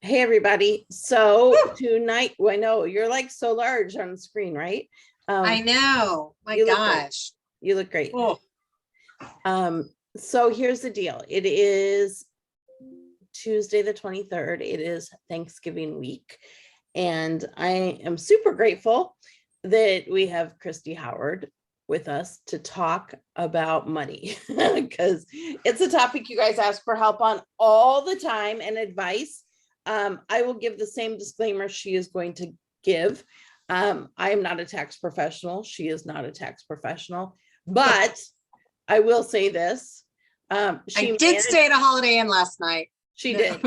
Hey, everybody. So tonight, I know you're like so large on the screen, right? I know. My you look great. gosh. You look great. Oh, So here's the deal. It is Tuesday, the 23rd. It is Thanksgiving week. And I am super grateful that we have Christy Howard with us to talk about money because it's a topic you guys ask for help on all the time and advice. I will give the same disclaimer she is going to give. I am not a tax professional. She is not a tax professional, but I will say this. I did stay at a Holiday Inn last night. She did.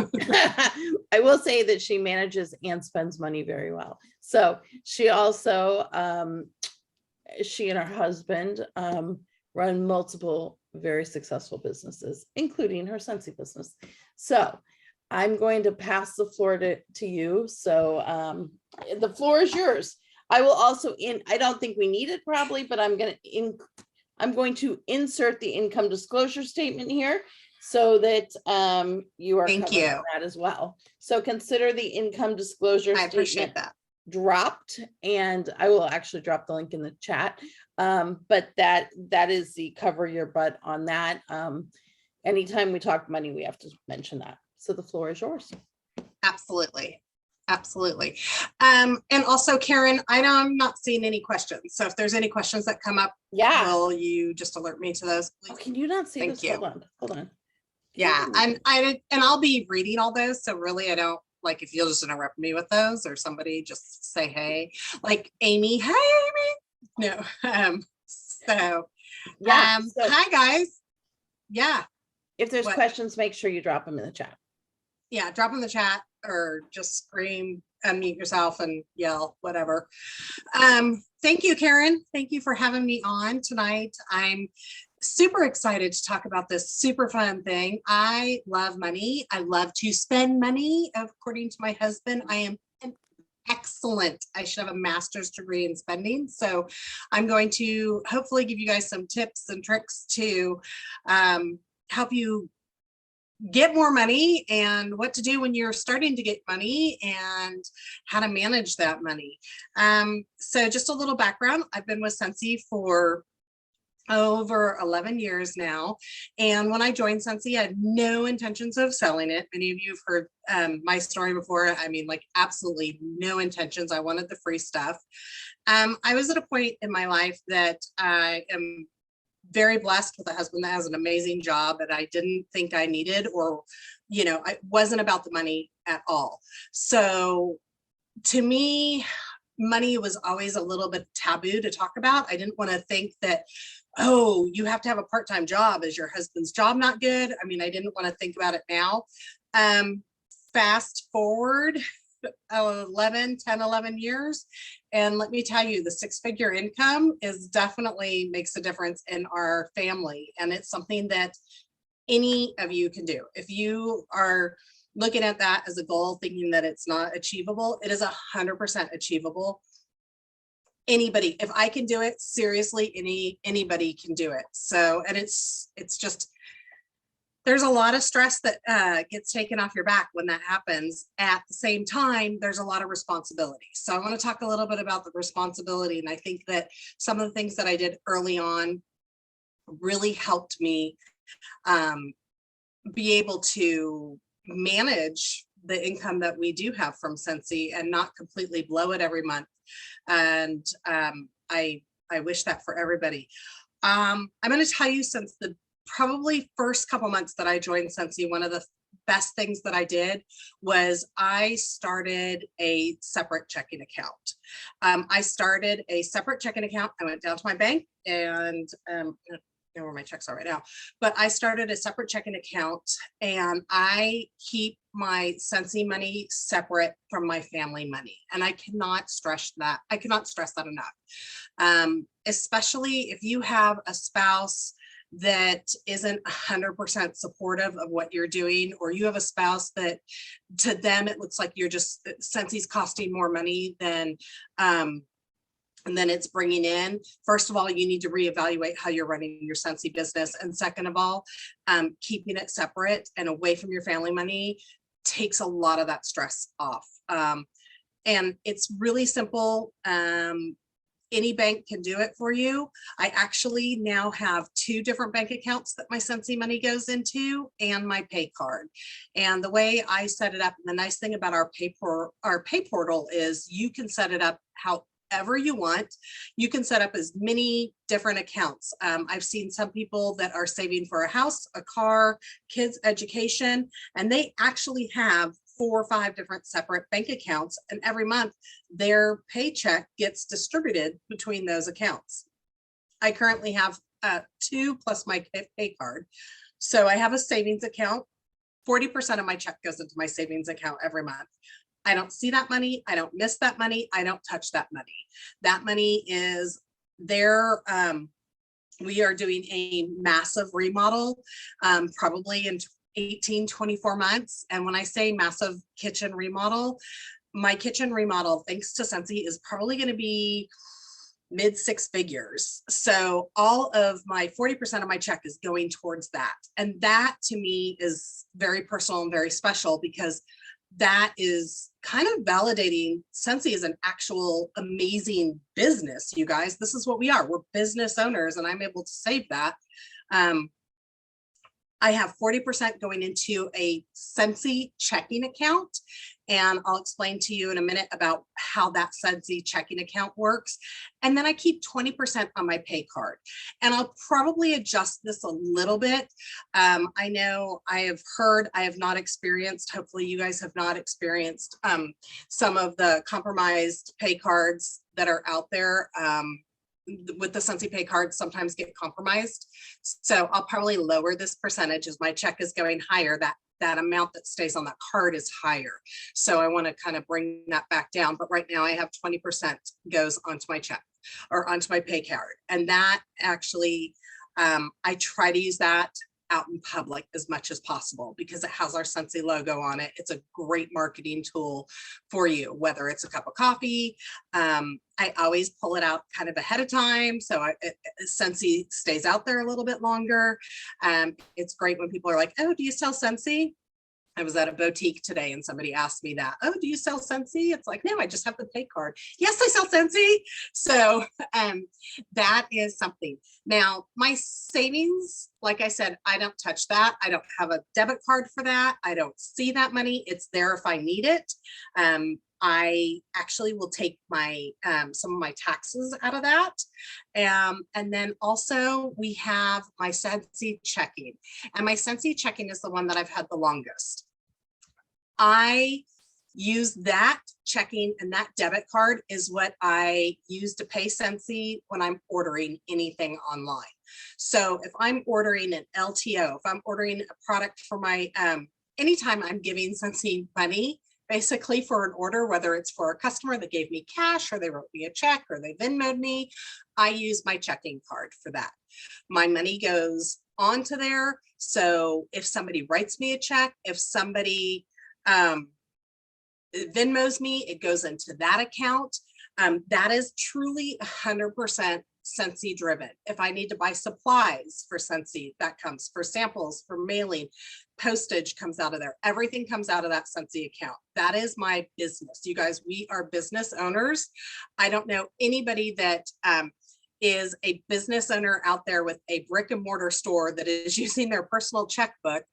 I will say that she manages and spends money very well. So she also, she and her husband run multiple very successful businesses, including her Scentsy business. So I'm going to pass the floor to you. So the floor is yours. I will also I don't think we need it probably, but I'm going to insert the income disclosure statement here so that you are Thank covered you. on that as well. So consider the income disclosure I appreciate statement that. dropped, and I will actually drop the link in the chat. But that is the cover your butt on that. Anytime we talk money, we have to mention that. So the floor is yours. Absolutely. Absolutely. And also, Karen, I know I'm not seeing any questions. So if there's any questions that come up, will you just alert me to those, please? Oh, can you not see Thank this? you. Hold on. Yeah, and I'll be reading all those. So really, I don't like if you'll just interrupt me with those, or somebody just say hey, like Amy. Hey, Amy. No. So hi guys. Yeah. If there's questions, make sure you drop them in the chat. Yeah, drop in the chat or just scream, unmute yourself and yell, whatever. Thank you, Karen. Thank you for having me on tonight. I'm super excited to talk about this super fun thing. I love money. I love to spend money. According to my husband, I am an excellent. I should have a master's degree in spending. So I'm going to hopefully give you guys some tips and tricks to help you get more money and what to do when you're starting to get money and how to manage that money. So just a little background. I've been with Scentsy for over 11 years now. And when I joined Scentsy, I had no intentions of selling it. Many of you have heard my story before. I mean, like absolutely no intentions. I wanted the free stuff. I was at a point in my life that I am very blessed with a husband that has an amazing job that I didn't think I needed, or, you know, it wasn't about the money at all. So to me, money was always a little bit taboo to talk about. I didn't want to think that, oh, you have to have a part-time job. Is your husband's job not good? I mean, I didn't want to think about it now. Fast forward 10, 11 years. And let me tell you, the six-figure income is definitely makes a difference in our family. And it's something that any of you can do. If you are looking at that as a goal, thinking that it's not achievable, it is 100% achievable. Anybody, if I can do it, seriously, anybody can do it. So, and it's just, there's a lot of stress that gets taken off your back when that happens. At the same time, there's a lot of responsibility. So I want to talk a little bit about the responsibility. And I think that some of the things that I did early on really helped me be able to manage the income that we do have from Scentsy and not completely blow it every month. And I wish that for everybody. I'm going to tell you, since the probably first couple months that I joined Scentsy, one of the best things that I did was I started a separate checking account. I started a separate checking account. I went down to my bank and I don't know where my checks are right now, but I started a separate checking account and I keep my Scentsy money separate from my family money. And I cannot stress that. I cannot stress that enough. Especially if you have a spouse that isn't 100% supportive of what you're doing, or you have a spouse that to them it looks like you're just, Scentsy's costing more money than and then it's bringing in. First of all, you need to reevaluate how you're running your Scentsy business, and second of all, keeping it separate and away from your family money takes a lot of that stress off. And it's really simple. Any bank can do it for you. I actually now have 2 different bank accounts that my Scentsy money goes into and my pay card. And the way I set it up, the nice thing about our pay portal is you can set it up however you want. You can set up as many different accounts. I've seen some people that are saving for a house, a car, kids' education, and they actually have 4 or 5 different separate bank accounts, and every month their paycheck gets distributed between those accounts. I currently have 2 plus my pay card. So I have a savings account. 40% of my check goes into my savings account every month. I don't see that money. I don't miss that money. I don't touch that money. That money is there. We are doing a massive remodel, probably in 18-24 months. And when I say massive kitchen remodel, my kitchen remodel, thanks to Scentsy, is probably going to be mid 6 figures. So all of my 40% of my check is going towards that. And that to me is very personal and very special, because that is kind of validating Scentsy is an actual amazing business. You guys, this is what we are. We're business owners, and I'm able to save that. I have 40% going into a Scentsy checking account, and I'll explain to you in a minute about how that Scentsy checking account works. And then I keep 20% on my pay card, and I'll probably adjust this a little bit. I know I have not experienced, hopefully you guys have not experienced some of the compromised pay cards that are out there. With the Scentsy pay cards sometimes get compromised. So I'll probably lower this percentage as my check is going higher. That amount that stays on that card is higher. So I want to kind of bring that back down. But right now I have 20% goes onto my check or onto my pay card. And that actually, I try to use that out in public as much as possible, because it has our Scentsy logo on it. It's a great marketing tool for you, whether it's a cup of coffee. I always pull it out kind of ahead of time, so Scentsy stays out there a little bit longer. It's great when people are like, oh, do you sell Scentsy? I was at a boutique today and somebody asked me that. Oh, do you sell Scentsy? It's like, no, I just have the pay card. Yes, I sell Scentsy. So that is something. Now, my savings, like I said, I don't touch that. I don't have a debit card for that. I don't see that money. It's there if I need it. I actually will take my some of my taxes out of that. And then also we have my Scentsy checking, and my Scentsy checking is the one that I've had the longest. I use that checking, and that debit card is what I use to pay Scentsy when I'm ordering anything online. So if I'm ordering an LTO, if I'm ordering a product for my, anytime I'm giving Scentsy money, basically for an order, whether it's for a customer that gave me cash or they wrote me a check or they Venmo'd me, I use my checking card for that. My money goes onto there. So if somebody writes me a check, if somebody Venmos me, it goes into that account. That is truly 100% Scentsy driven. If I need to buy supplies for Scentsy, that comes. For samples, for mailing, postage comes out of there. Everything comes out of that Scentsy account. That is my business. You guys, we are business owners. I don't know anybody that is a business owner out there with a brick and mortar store that is using their personal checkbook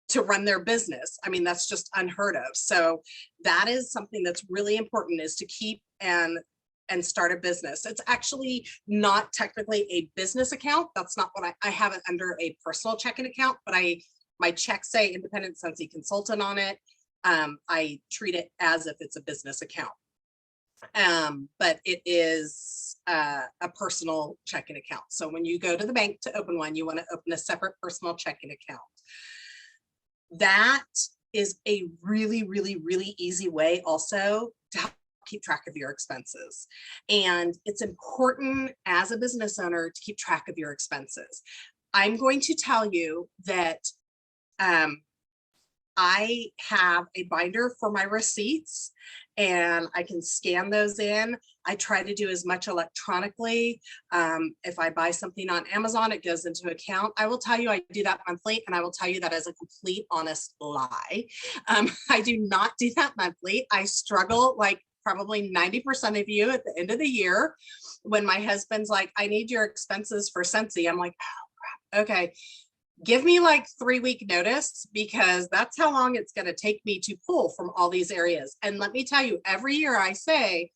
to run their business. I mean, that's just unheard of. So that is something that's really important, is to keep and start a business. It's actually not technically a business account. That's not what I have it under a personal checking account, but my checks say independent Scentsy consultant on it. I treat it as if it's a business account. But it is a personal checking account. So when you go to the bank to open one, you want to open a separate personal checking account. That is a really, really, really easy way also to help keep track of your expenses. And it's important as a business owner to keep track of your expenses. I'm going to tell you that I have a binder for my receipts, and I can scan those in. I try to do as much electronically. If I buy something on Amazon, it goes into account. I will tell you, I do that monthly, and I will tell you that is a complete honest lie. I do not do that monthly. I struggle like probably 90% of you at the end of the year when my husband's like, I need your expenses for Scentsy. I'm like, oh, crap. Okay. Give me like 3-week notice, because that's how long it's going to take me to pull from all these areas. And let me tell you, every year I say,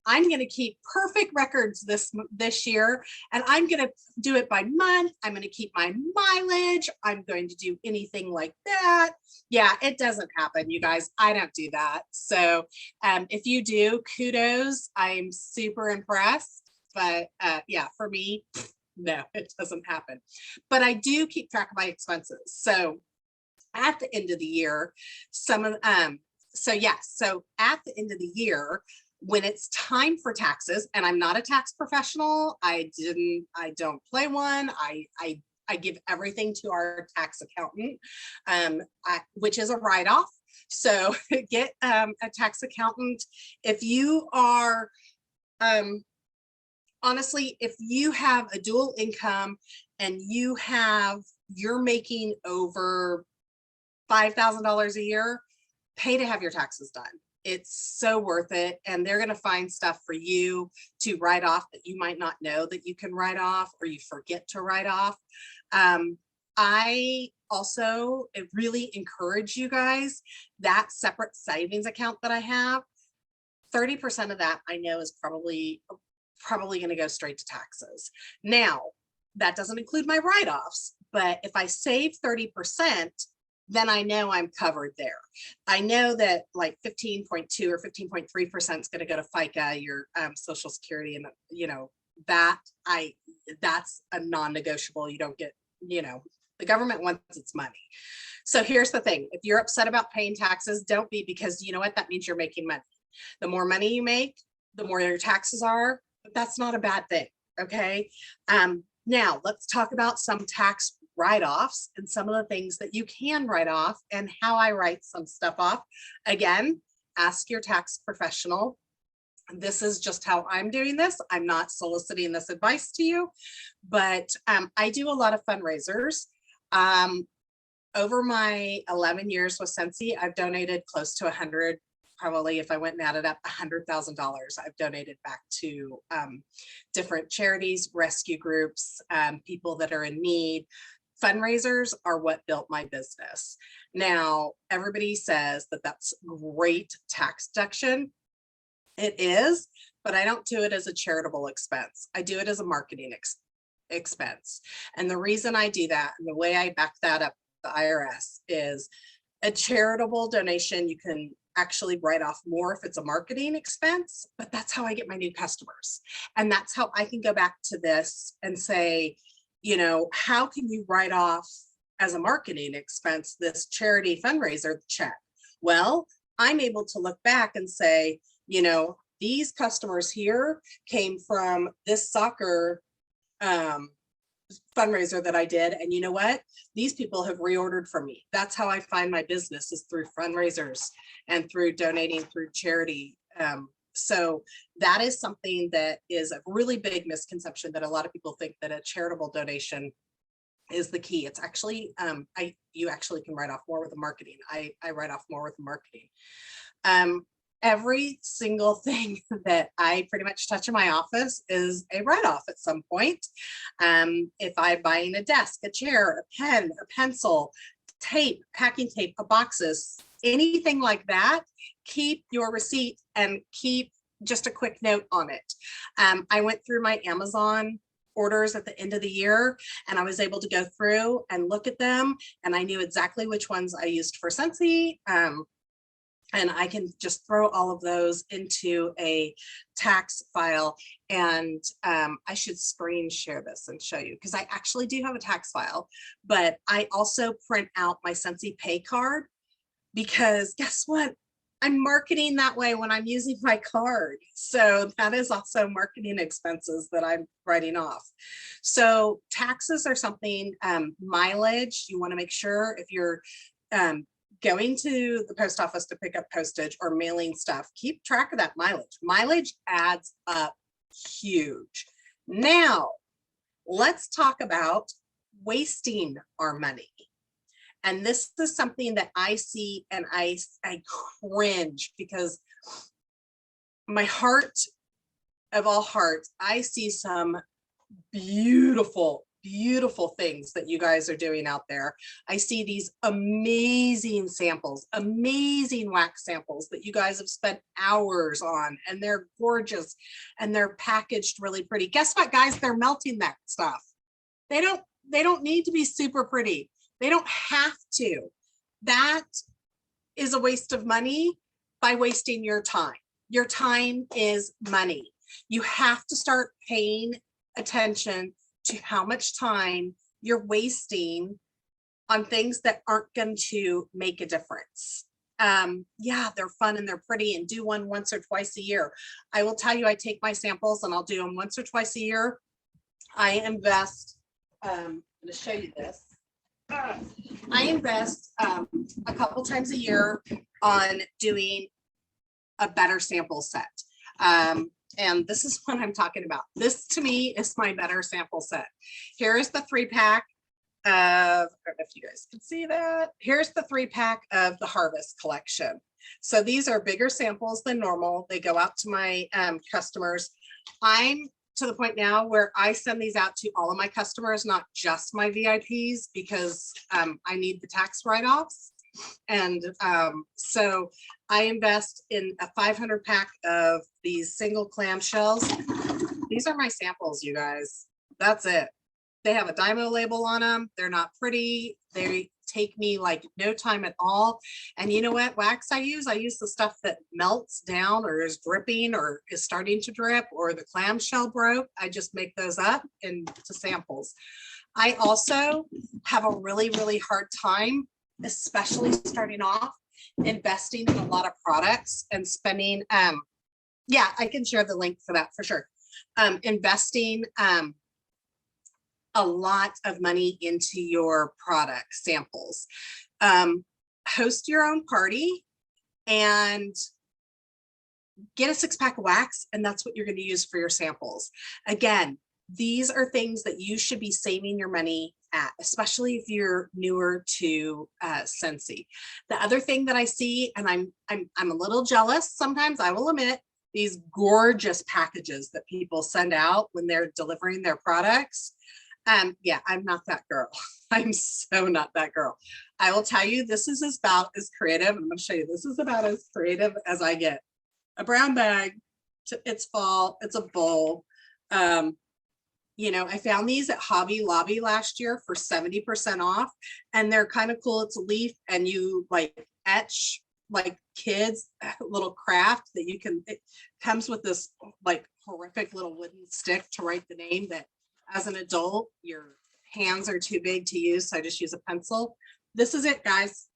I'm going to keep perfect records this year, and I'm going to do it by month. I'm going to keep my mileage. I'm going to do anything like that. Yeah, it doesn't happen, you guys. I don't do that. So if you do, kudos. I'm super impressed. But yeah, for me, no, it doesn't happen. But I do keep track of my expenses. So at the end of the year, so at the end of the year, when it's time for taxes, and I'm not a tax professional, I don't play one. I give everything to our tax accountant, which is a write-off. So get a tax accountant. If you are, honestly, if you have a dual income and you're making over $5,000 a year, pay to have your taxes done. It's so worth it. And they're going to find stuff for you to write off that you might not know that you can write off, or you forget to write off. I also really encourage you guys, that separate savings account that I have, 30% of that I know is probably going to go straight to taxes. Now, that doesn't include my write-offs, but if I save 30%, then I know I'm covered there. I know that like 15.2 or 15.3% is going to go to FICA, your Social Security, and that's a non-negotiable. You don't get, the government wants its money. So here's the thing: if you're upset about paying taxes, don't be, because you know what? That means you're making money. The more money you make, the more your taxes are. But that's not a bad thing. Okay. Now let's talk about some tax write-offs and some of the things that you can write off, and how I write some stuff off. Again, ask your tax professional. This is just how I'm doing this. I'm not soliciting this advice to you, but I do a lot of fundraisers. Over my 11 years with Scentsy, I've donated close to 100, probably if I went and added up, $100,000 I've donated back to different charities, rescue groups, people that are in need. Fundraisers are what built my business. Now, everybody says that that's great tax deduction. It is, but I don't do it as a charitable expense. I do it as a marketing expense. And the reason I do that, and the way I back that up with the IRS, is a charitable donation you can actually write off more if it's a marketing expense, but that's how I get my new customers. And that's how I can go back to this and say, how can you write off as a marketing expense this charity fundraiser check? Well, I'm able to look back and say, these customers here came from this soccer fundraiser that I did. And you know what? These people have reordered from me. That's how I find my business, is through fundraisers and through donating through charity. So that is something that is a really big misconception, that a lot of people think that a charitable donation is the key. It's actually, you actually can write off more with the marketing. I write off more with the marketing. Every single thing that I pretty much touch in my office is a write-off at some point. If I'm buying a desk, a chair, a pen, a pencil, tape, packing tape, boxes, anything like that, keep your receipt and keep just a quick note on it. I went through my Amazon orders at the end of the year, and I was able to go through and look at them, and I knew exactly which ones I used for Scentsy. And I can just throw all of those into a tax file. And I should screen share this and show you, because I actually do have a tax file, but I also print out my Scentsy pay card, because guess what? I'm marketing that way when I'm using my card. So that is also marketing expenses that I'm writing off. So taxes are something, mileage, you want to make sure if you're going to the post office to pick up postage or mailing stuff, keep track of that mileage. Mileage adds up huge. Now, let's talk about wasting our money. And this is something that I see and I cringe, because my heart of all hearts, I see some beautiful, beautiful things that you guys are doing out there. I see these amazing samples, amazing wax samples that you guys have spent hours on, and they're gorgeous and they're packaged really pretty. Guess what, guys? They're melting that stuff. They don't need to be super pretty. They don't have to. That is a waste of money by wasting your time. Your time is money. You have to start paying attention to how much time you're wasting on things that aren't going to make a difference. Yeah, they're fun and they're pretty, and do one once or twice a year. I will tell you, I take my samples and I'll do them once or twice a year. I invest, I'm going to show you this. I invest a couple times a year on doing a better sample set. And this is what I'm talking about. This to me is my better sample set. Here is the 3-pack of, I don't know if you guys can see that. Here's the 3-pack of the Harvest collection. So these are bigger samples than normal. They go out to my customers. I'm to the point now where I send these out to all of my customers, not just my VIPs, because I need the tax write-offs. And so I invest in a 500 pack of these single clam shells. These are my samples, you guys. That's it. They have a Dymo label on them. They're not pretty. They take me like no time at all. And you know what wax I use? I use the stuff that melts down or is dripping or is starting to drip, or the clamshell broke. I just make those up into samples. I also have a really, really hard time, especially starting off, investing in a lot of products and spending, yeah, I can share the link for that for sure. Investing a lot of money into your product samples. Host your own party and get a 6-pack of wax, and that's what you're going to use for your samples. Again, these are things that you should be saving your money at, especially if you're newer to Scentsy. The other thing that I see, and I'm a little jealous sometimes, I will admit, these gorgeous packages that people send out when they're delivering their products. Yeah, I'm not that girl. I'm so not that girl. I will tell you, this is about as creative. I'm going to show you, this is about as creative as I get. A brown bag, it's fall, it's a bowl. You know, I found these at Hobby Lobby last year for 70% off, and they're kind of cool. It's a leaf, and you like etch like kids little craft that you can, it comes with this like horrific little wooden stick to write the name that as an adult, your hands are too big to use. So I just use a pencil. This is it, guys.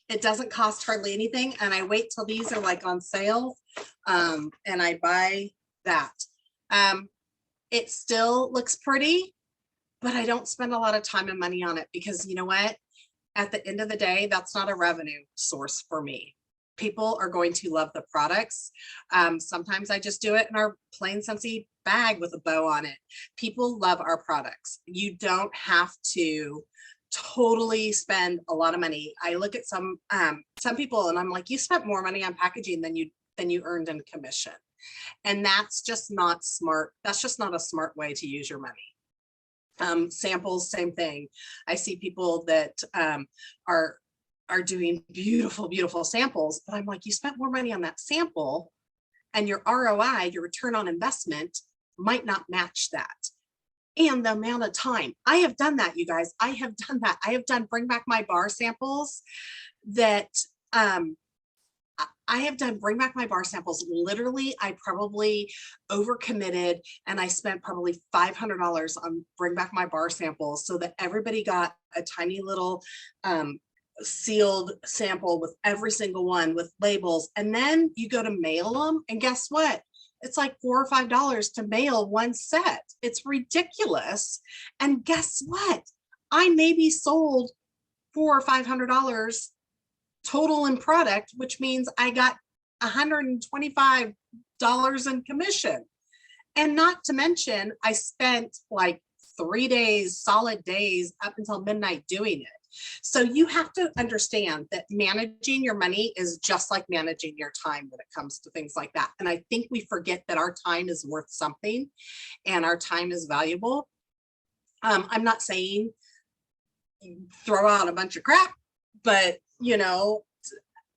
It doesn't cost hardly anything. And I wait till these are like on sale. And I buy that. It still looks pretty, but I don't spend a lot of time and money on it, because you know what? At the end of the day, that's not a revenue source for me. People are going to love the products. Sometimes I just do it in our plain Scentsy bag with a bow on it. People love our products. You don't have to totally spend a lot of money. I look at some people and I'm like, you spent more money on packaging than you earned in commission. And that's just not smart. That's just not a smart way to use your money. Samples, same thing. I see people that are doing beautiful, beautiful samples, but I'm like, you spent more money on that sample, and your ROI, your return on investment, might not match that. And the amount of time. I have done that, you guys. I have done that. I have done bring back my bar samples that I have done bring back my bar samples. Literally, I probably overcommitted, and I spent probably $500 on bring back my bar samples so that everybody got a tiny little sealed sample with every single one with labels. And then you go to mail them, and guess what? It's like $4 or $5 to mail one set. It's ridiculous. And guess what? I maybe sold $400 or $500 total in product, which means I got $125 in commission. And not to mention, I spent like 3 days, solid days up until midnight doing it. So you have to understand that managing your money is just like managing your time when it comes to things like that. And I think we forget that our time is worth something and our time is valuable. I'm not saying throw out a bunch of crap, but you know,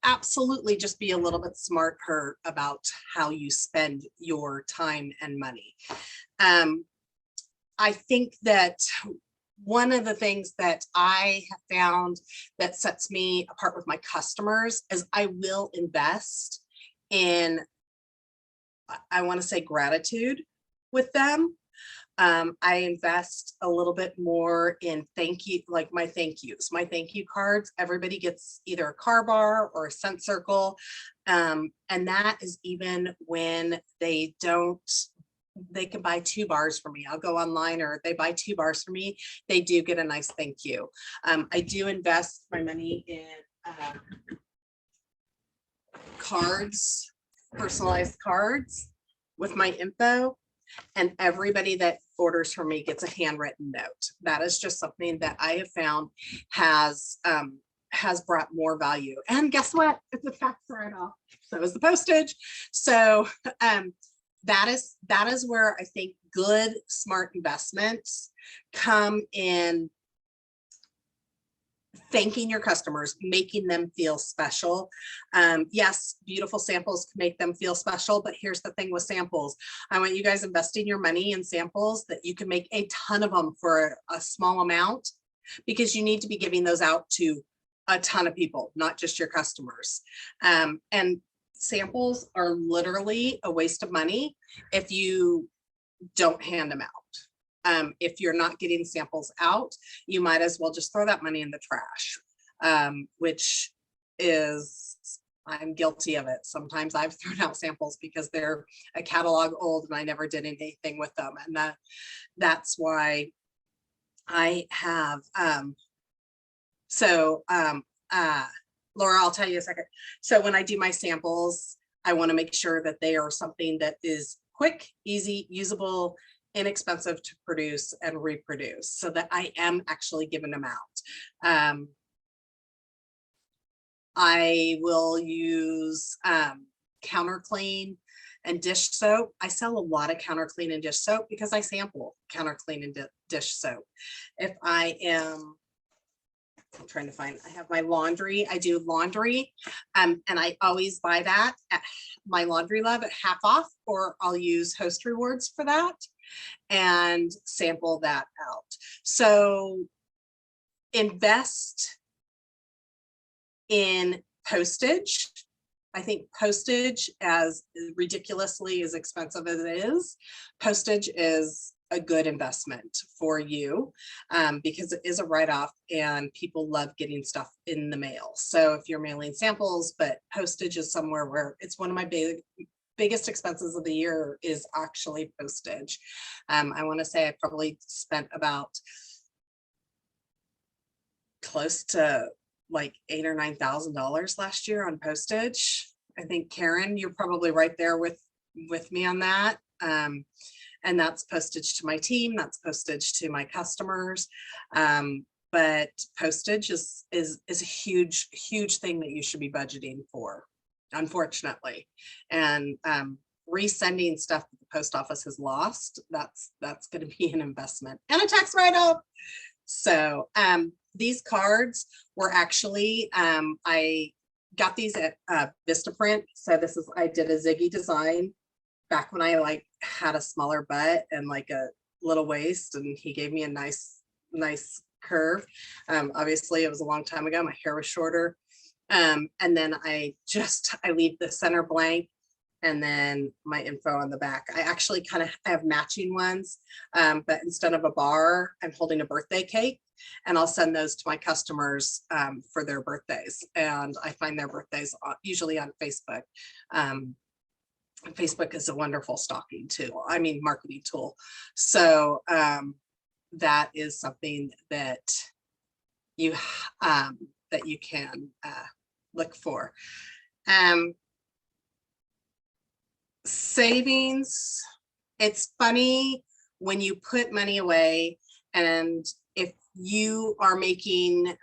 absolutely just be a little bit smarter about how you spend your time and money. I think that one of the things that I have found that sets me apart with my customers is I will invest in, I want to say, gratitude with them. I invest a little bit more in thank you, like my thank yous, my thank you cards. Everybody gets either a car bar or a cent circle. And that is even when they don't, they can buy 2 bars for me. I'll go online, or they buy 2 bars for me. They do get a nice thank you. I do invest my money in cards, personalized cards with my info. And everybody that orders from me gets a handwritten note. That is just something that I have found has brought more value. And guess what? It's a tax write-off. So is the postage. So that is where I think good, smart investments come in. Thanking your customers, making them feel special. Yes, beautiful samples can make them feel special, but here's the thing with samples. I want you guys investing your money in samples that you can make a ton of them for a small amount, because you need to be giving those out to a ton of people, not just your customers. And samples are literally a waste of money if you don't hand them out. If you're not getting samples out, you might as well just throw that money in the trash, which is, I'm guilty of it. Sometimes I've thrown out samples because they're a catalog old and I never did anything with them. And that's why I have, Laura, I'll tell you a second. So when I do my samples, I want to make sure that they are something that is quick, easy, usable, inexpensive to produce and reproduce, so that I am actually giving them out. I will use counter clean and dish soap. I sell a lot of counter clean and dish soap because I sample counter clean and dish soap. If I am, I'm trying to find, I have my laundry, I do laundry, and I always buy that at my Laundry Love at half off, or I'll use Host Rewards for that and sample that out. So invest in postage. I think postage, as ridiculously as expensive as it is, postage is a good investment for you, because it is a write-off and people love getting stuff in the mail. So if you're mailing samples, but postage is somewhere where it's one of my biggest expenses of the year is actually postage. I want to say I probably spent about close to like $8,000 or $9,000 last year on postage. I think Karen, you're probably right there with me on that. And that's postage to my team, that's postage to my customers. But postage is a huge thing that you should be budgeting for, unfortunately. And resending stuff that the post office has lost, that's going to be an investment and a tax write-off. So these cards were actually, I got these at Vistaprint. So this is, I did a Ziggy design back when I like had a smaller butt and like a little waist, and he gave me a nice curve. Obviously it was a long time ago, my hair was shorter. And then I leave the center blank and then my info on the back. I actually kind of have matching ones, but instead of a bar, I'm holding a birthday cake, and I'll send those to my customers for their birthdays. And I find their birthdays usually on Facebook. Facebook is a wonderful stocking tool, marketing tool. So that is something that you can look for. Savings, it's funny when you put money away, and if you are making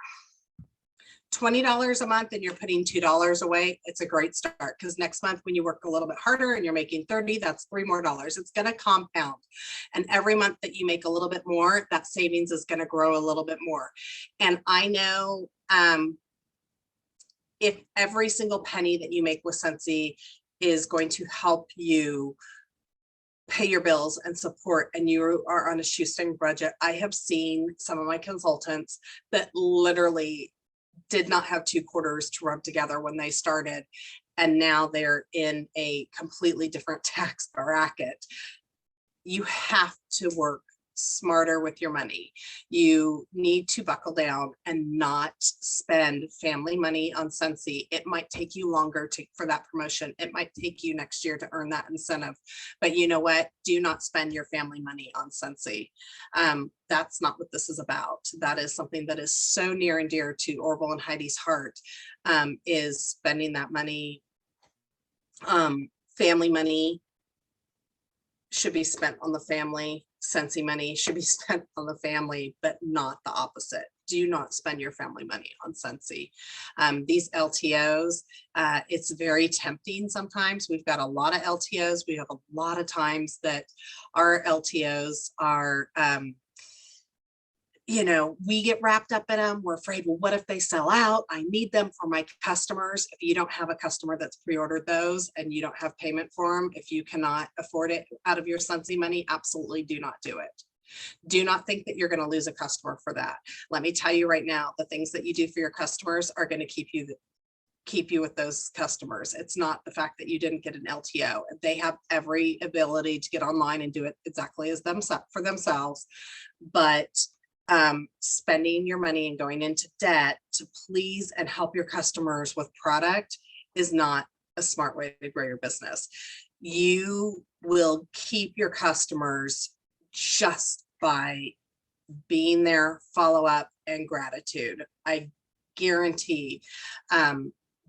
$20 a month and you're putting $2 away, it's a great start, because next month when you work a little bit harder and you're making 30, that's $3 more. It's going to compound. And every month that you make a little bit more, that savings is going to grow a little bit more. And I know if every single penny that you make with Scentsy is going to help you pay your bills and support, and you are on a shoestring budget. I have seen some of my consultants that literally did not have 2 quarters to rub together when they started, and now they're in a completely different tax bracket. You have to work smarter with your money. You need to buckle down and not spend family money on Scentsy. It might take you longer for that promotion. It might take you next year to earn that incentive. But you know what? Do not spend your family money on Scentsy. That's not what this is about. That is something that is so near and dear to Orville and Heidi's heart, is spending that money. Family money should be spent on the family. Scentsy money should be spent on the family, but not the opposite. Do not spend your family money on Scentsy. These LTOs, it's very tempting sometimes. We've got a lot of LTOs. We have a lot of times that our LTOs are, you know, we get wrapped up in them. We're afraid, well, what if they sell out? I need them for my customers. If you don't have a customer that's pre-ordered those and you don't have payment for them, if you cannot afford it out of your Scentsy money, absolutely do not do it. Do not think that you're going to lose a customer for that. Let me tell you right now, the things that you do for your customers are going to keep you with those customers. It's not the fact that you didn't get an LTO. They have every ability to get online and do it exactly as for themselves. But spending your money and going into debt to please and help your customers with product is not a smart way to grow your business. You will keep your customers just by being there, follow up, and gratitude. I guarantee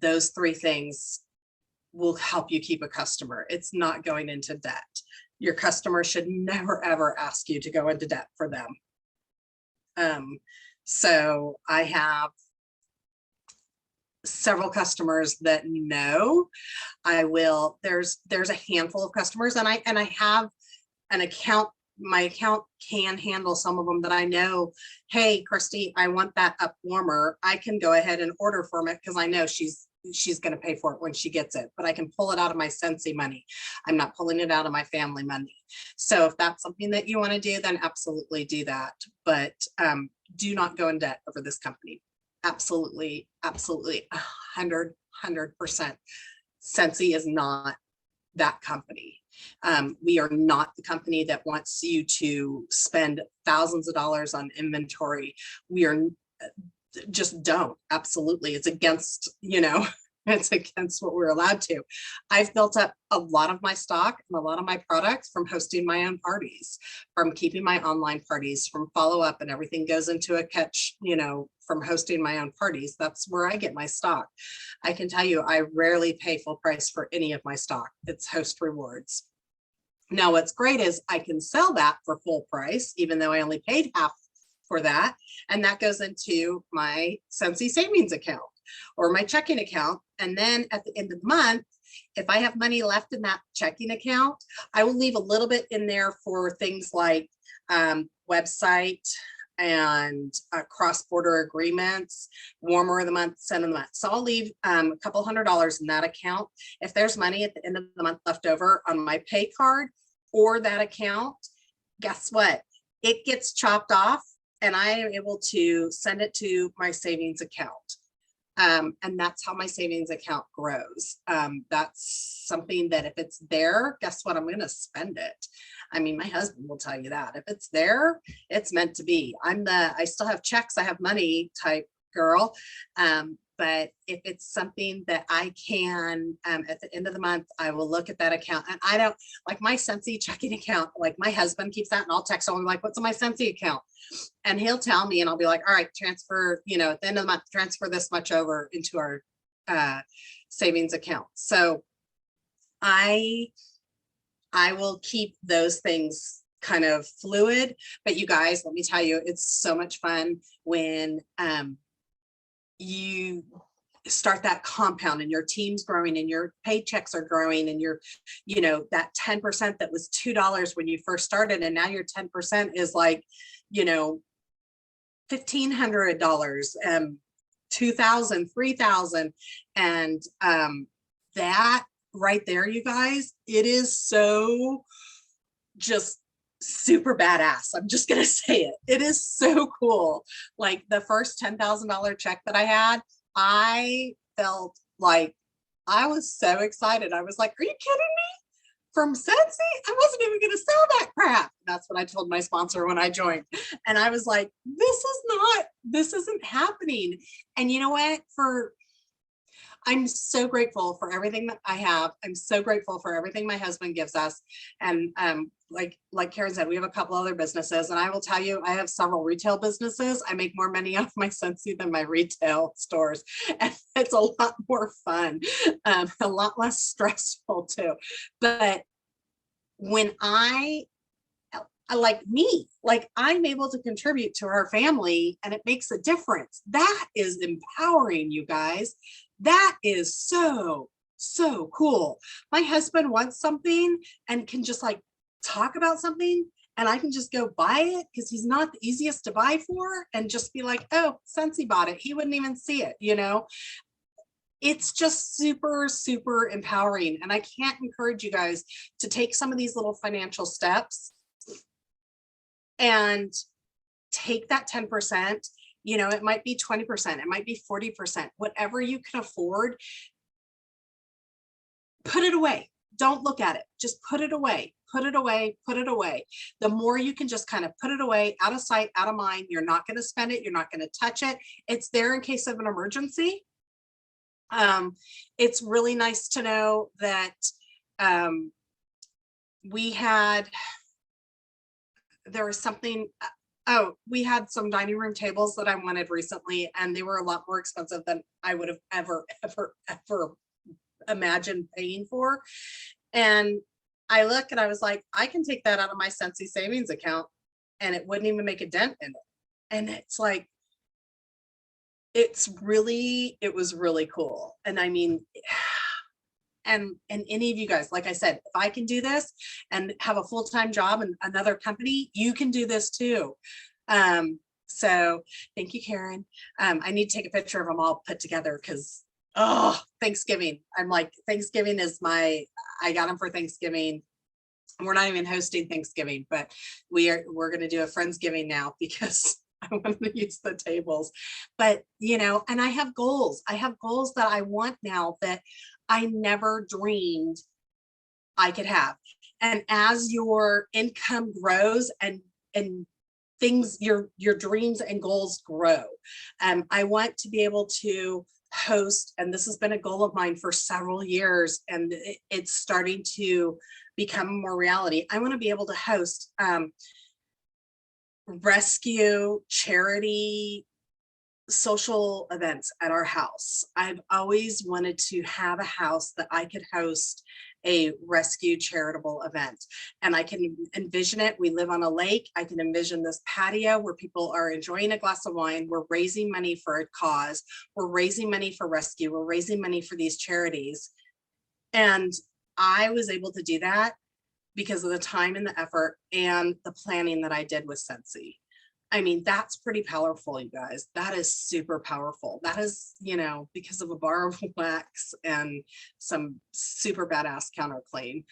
those 3 things will help you keep a customer. It's not going into debt. Your customer should never, ever ask you to go into debt for them. So I have several customers that know I will, there's a handful of customers, and I have an account, my account can handle some of them that I know, hey, Christy, I want that up warmer. I can go ahead and order from it because I know she's going to pay for it when she gets it, but I can pull it out of my Scentsy money. I'm not pulling it out of my family money. So if that's something that you want to do, then absolutely do that. But do not go in debt over this company. Absolutely, absolutely, 100%. Scentsy is not that company. We are not the company that wants you to spend thousands of dollars on inventory. We are just don't. Absolutely. It's against, you know, it's against what we're allowed to. I've built up a lot of my stock and a lot of my products from hosting my own parties, from keeping my online parties, from follow up, and everything goes into a catch, you know, from hosting my own parties. That's where I get my stock. I can tell you, I rarely pay full price for any of my stock. It's host rewards. Now, what's great is I can sell that for full price, even though I only paid half for that. And that goes into my Scentsy savings account or my checking account. And then at the end of the month, if I have money left in that checking account, I will leave a little bit in there for things like website and cross-border agreements, warmer of the month, scent of the month. So I'll leave a couple $100 in that account. If there's money at the end of the month left over on my pay card or that account, guess what? It gets chopped off and I am able to send it to my savings account. And that's how my savings account grows. That's something that if it's there, guess what? I'm going to spend it. I mean, my husband will tell you that if it's there, it's meant to be. I still have checks, I have money type girl. But if it's something that I can, at the end of the month, I will look at that account, and I don't like my Scentsy checking account. Like my husband keeps that, and I'll text him like, what's on my Scentsy account? And he'll tell me, and I'll be like, all right, transfer, you know, at the end of the month, transfer this much over into our savings account. So I will keep those things kind of fluid, but you guys, let me tell you, it's so much fun when you start that compound and your team's growing and your paychecks are growing and your, you know, that 10% that was $2 when you first started, and now your 10% is like, you know, $1,500, $2,000, $3,000. And that right there, you guys, it is so just super badass. I'm just gonna say it. It is so cool. Like the first $10,000 check that I had, I felt like I was so excited. I was like, are you kidding me? From Scentsy? I wasn't even gonna sell that crap. That's what I told my sponsor when I joined. And I was like, this isn't happening. And you know what? I'm so grateful for everything that I have. I'm so grateful for everything my husband gives us. And like Karen said, we have a couple other businesses, and I will tell you, I have several retail businesses. I make more money off my Scentsy than my retail stores, and it's a lot more fun, a lot less stressful too. But when like me, like I'm able to contribute to our family and it makes a difference. That is empowering, you guys. That is so cool. My husband wants something and can just like talk about something, and I can just go buy it because he's not the easiest to buy for, and just be like, oh, Scentsy bought it. He wouldn't even see it, you know? It's just super empowering. And I can't encourage you guys to take some of these little financial steps and take that 10%, you know, it might be 20%, it might be 40%, whatever you can afford, put it away. Don't look at it, just put it away, put it away, put it away. The more you can just kind of put it away, out of sight, out of mind, you're not going to spend it, you're not going to touch it. It's there in case of an emergency. It's really nice to know that there was something, we had some dining room tables that I wanted recently, and they were a lot more expensive than I would have ever imagined paying for. And I look and I was like, I can take that out of my Scentsy savings account and it wouldn't even make a dent in it. And it's like, it was really cool. And I mean, and any of you guys, like I said, if I can do this and have a full-time job in another company, you can do this too. So thank you, Karen. I need to take a picture of them all put together because, oh, Thanksgiving. I'm like, Thanksgiving is I got them for Thanksgiving. We're not even hosting Thanksgiving, but we're going to do a Friendsgiving now because I want to use the tables. But, you know, and I have goals. I have goals that I want now that I never dreamed I could have. And as your income grows and things, your dreams and goals grow, I want to be able to host, and this has been a goal of mine for several years, and it's starting to become more reality. I want to be able to host rescue, charity, social events at our house. I've always wanted to have a house that I could host a rescue charitable event, and I can envision it. We live on a lake. I can envision this patio where people are enjoying a glass of wine. We're raising money for a cause. We're raising money for rescue. We're raising money for these charities. And I was able to do that because of the time and the effort and the planning that I did with Scentsy. I mean, that's pretty powerful, you guys. That is super powerful. That is, you know, because of a bar of wax and some super badass counterclaim.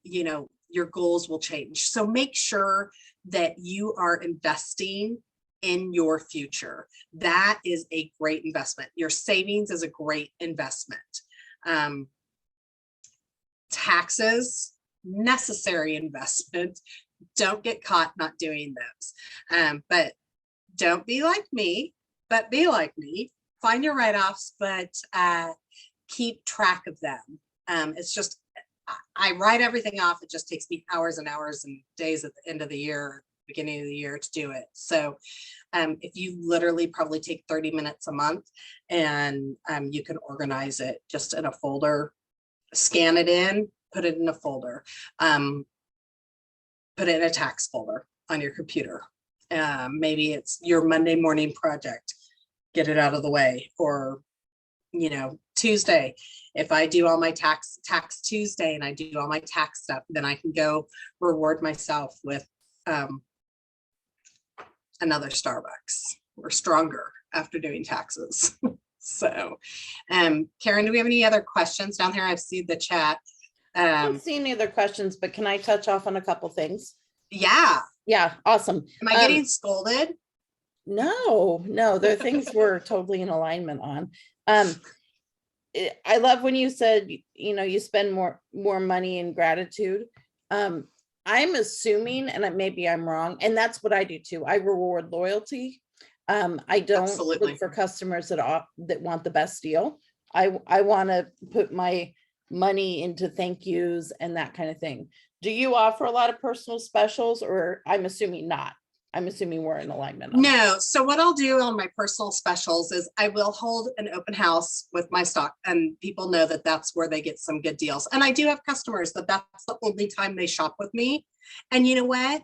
You know, your goals will change. So make sure that you are investing in your future. That is a great investment. Your savings is a great investment. Taxes, necessary investment. Don't get caught not doing those. But don't be like me, but be like me. Find your write-offs, but keep track of them. It's just, I write everything off. It just takes me hours and hours and days at the end of the year, beginning of the year to do it. So if you literally probably take 30 minutes a month and you can organize it just in a folder, scan it in, put it in a folder, put it in a tax folder on your computer. Maybe it's your Monday morning project, get it out of the way. Or, you know, Tuesday, if I do all my tax Tuesday and I do all my tax stuff, then I can go reward myself with another Starbucks or stronger after doing taxes. So, Karen, do we have any other questions down here? I've seen the chat. I don't see any other questions, but can I touch off on a couple things? Yeah. Yeah, awesome. Am I getting scolded? No, there are things we're totally in alignment on. I love when you said, you know, you spend more money in gratitude. I'm assuming, and maybe I'm wrong, and that's what I do too. I reward loyalty. I don't Absolutely. look for customers that want the best deal. I want to put my money into thank yous and that kind of thing. Do you offer a lot of personal specials, or I'm assuming not? I'm assuming we're in alignment. No. So what I'll do on my personal specials is I will hold an open house with my stock, and people know that that's where they get some good deals. And I do have customers that's the only time they shop with me. And you know what?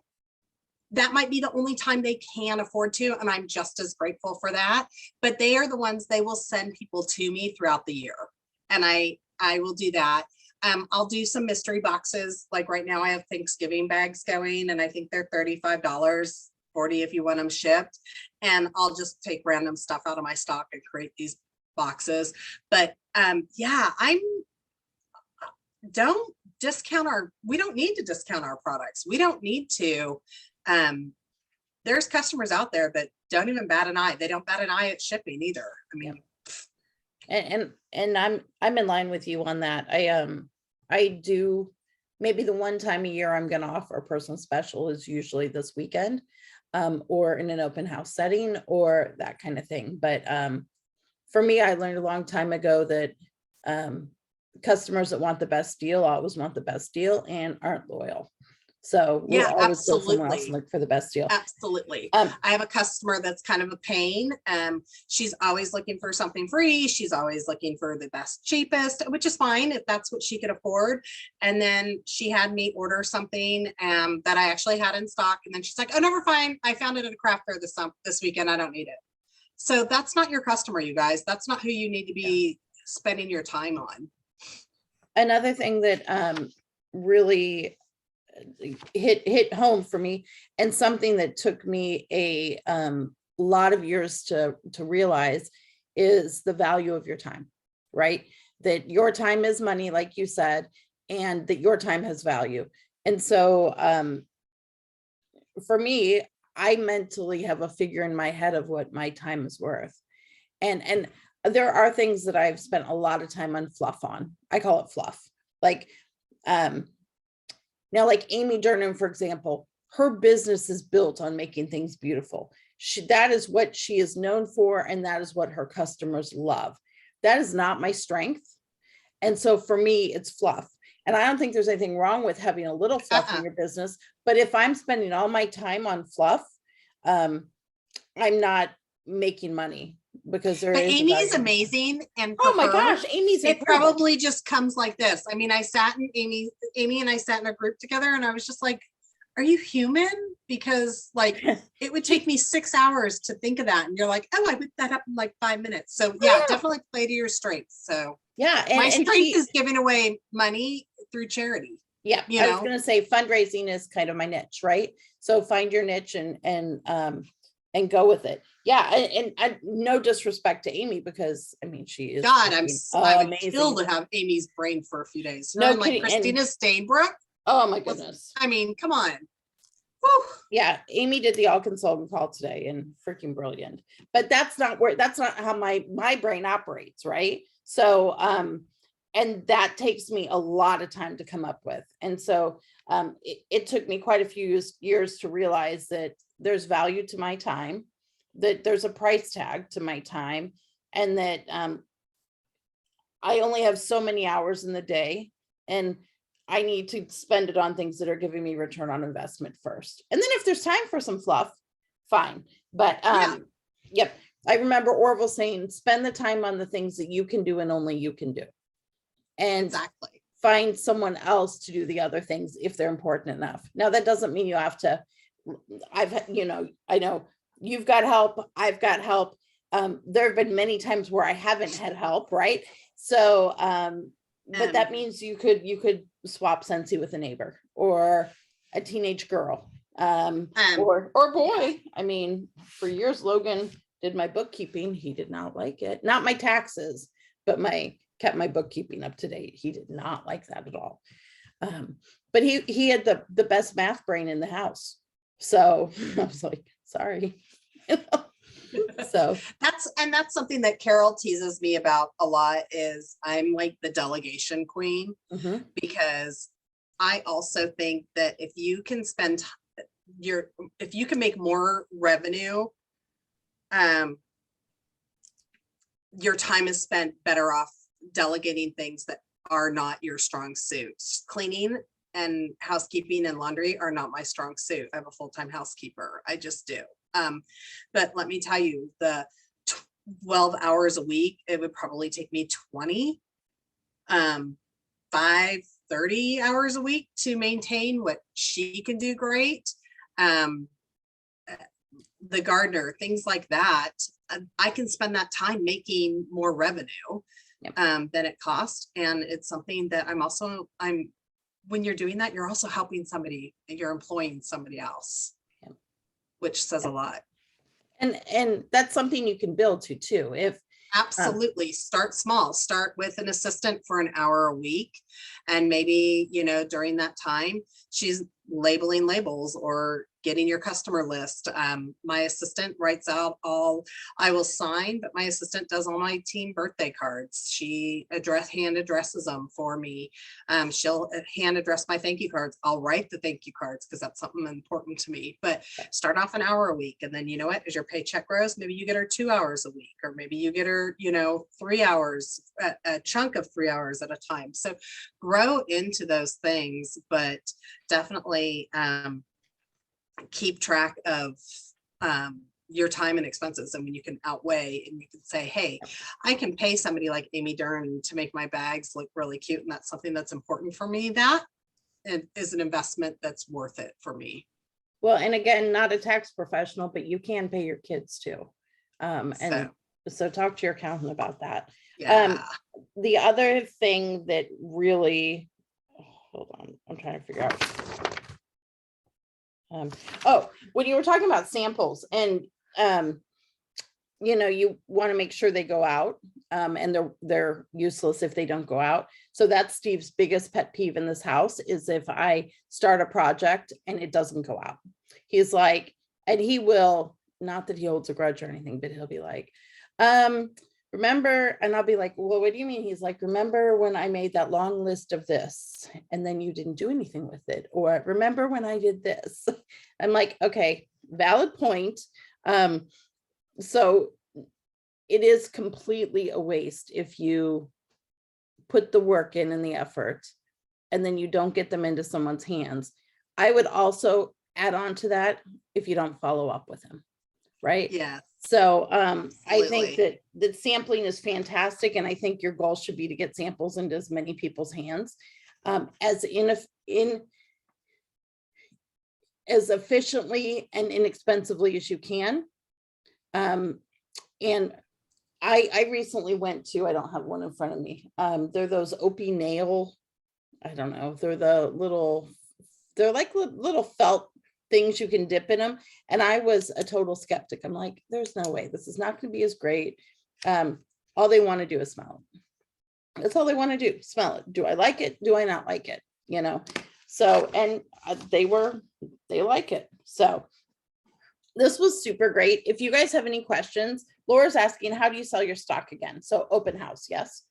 That might be the only time they can afford to, and I'm just as grateful for that. But they are the ones, they will send people to me throughout the year. And I will do that. I'll do some mystery boxes. Like right now I have Thanksgiving bags going, and I think they're $35, $40 if you want them shipped. And I'll just take random stuff out of my stock and create these boxes. But yeah, don't discount we don't need to discount our products. We don't need to. There's customers out there that don't even bat an eye. They don't bat an eye at shipping either. I mean, and I'm in line with you on that. I do, maybe the one time a year I'm going to offer a personal special is usually this weekend, or in an open house setting or that kind of thing. But for me, I learned a long time ago that customers that want the best deal always want the best deal and aren't loyal. So we'll always go somewhere else and look for the best deal. Absolutely. I have a customer that's kind of a pain. She's always looking for something free. She's always looking for the best, cheapest, which is fine if that's what she could afford. And then she had me order something that I actually had in stock. And then she's like, oh, never mind. I found it at a craft fair this weekend. I don't need it. So that's not your customer, you guys. That's not who you need to be spending your time on. Another thing that really hit home for me, and something that took me a lot of years to realize, is the value of your time, right? That your time is money, like you said, and that your time has value. And so for me, I mentally have a figure in my head of what my time is worth. And there are things that I've spent a lot of time on fluff on. I call it fluff. Like now, like Amy Durnan, for example, her business is built on making things beautiful. That is what she is known for, and that is what her customers love. That is not my strength. And so for me, it's fluff. And I don't think there's anything wrong with having a little fluff in your business. But if I'm spending all my time on fluff, I'm not making money, because Amy's amazing. And oh my gosh, Amy's incredible. It probably just comes like this. I mean, Amy and I sat in a group together, and I was just like, are you human? Because like it would take me 6 hours to think of that. And you're like, oh, I whipped that up in like 5 minutes. So yeah, definitely play to your strengths. So yeah, my strength is giving away money through charity. Yeah, I was gonna say fundraising is kind of my niche, right? So find your niche and go with it. Yeah, and no disrespect to Amy, because I mean, she is God, I would kill to have Amy's brain for a few days. No, like Christina Stainbrook. Oh my goodness. I mean, come on. Whew. Yeah, Amy did the all consultant call today, and freaking brilliant. But that's not how my brain operates, right? So and that takes me a lot of time to come up with. And so it took me quite a few years to realize that there's value to my time, that there's a price tag to my time, and that I only have so many hours in the day. And I need to spend it on things that are giving me return on investment first. And then if there's time for some fluff, fine. But yep. I remember Orville saying, spend the time on the things that you can do and only you can do. And Exactly. find someone else to do the other things if they're important enough. Now, that doesn't mean you have to, I know you've got help, I've got help. There have been many times where I haven't had help, right? So, but that means you could swap Scentsy with a neighbor or a teenage girl, or boy. I mean, for years, Logan did my bookkeeping. He did not like it. Not my taxes, but kept my bookkeeping up to date. He did not like that at all. But he had the best math brain in the house. So I was like, sorry. So that's something that Carol teases me about a lot, is I'm like the delegation queen, because I also think that if you can if you can make more revenue, your time is spent better off delegating things that are not your strong suits. Cleaning and housekeeping and laundry are not my strong suit. I have a full-time housekeeper. I just do. But let me tell you, the 12 hours a week, it would probably take me 20, 30 hours a week to maintain what she can do great. The gardener, things like that. I can spend that time making more revenue than it costs. And it's something that when you're doing that, you're also helping somebody, you're employing somebody else, which says a lot. And that's something you can build to too. Absolutely. Start small, start with an assistant for an hour a week. And maybe, during that time, she's labeling labels or getting your customer list. My assistant writes out I will sign, but my assistant does all my team birthday cards. She hand addresses them for me. She'll hand address my thank you cards. I'll write the thank you cards because that's something important to me. But start off an hour a week, and then you know what? As your paycheck grows, maybe you get her 2 hours a week, or maybe you get her 3 hours, a chunk of 3 hours at a time. So grow into those things, but definitely keep track of your time and expenses. And when you can outweigh and you can say, hey, I can pay somebody like Amy Dern to make my bags look really cute, and that's something that's important for me, that is an investment that's worth it for me. Well, and again, not a tax professional, but you can pay your kids too. So talk to your accountant about that. Yeah. The other thing that really, hold on, I'm trying to figure out. When you were talking about samples, and you want to make sure they go out, and they're useless if they don't go out. So that's Steve's biggest pet peeve in this house, is if I start a project and it doesn't go out. He's like, and he will, not that he holds a grudge or anything, but he'll be like, remember, and I'll be like, well, what do you mean? He's like, remember when I made that long list of this and then you didn't do anything with it? Or remember when I did this? I'm like, okay, valid point. So it is completely a waste if you put the work in and the effort and then you don't get them into someone's hands. I would also add on to that if you don't follow up with them, right? Yeah. So I think that sampling is fantastic, and I think your goal should be to get samples into as many people's hands as efficiently and inexpensively as you can. And I recently went to, I don't have one in front of me. They're those Opie nail, I don't know, they're like little felt things you can dip in them. And I was a total skeptic. I'm like, there's no way, this is not going to be as great. All they want to do is smell it. That's all they want to do, smell it. Do I like it? Do I not like it? So, and they like it. So this was super great. If you guys have any questions, Laura's asking, how do you sell your stock again? So open house, yes.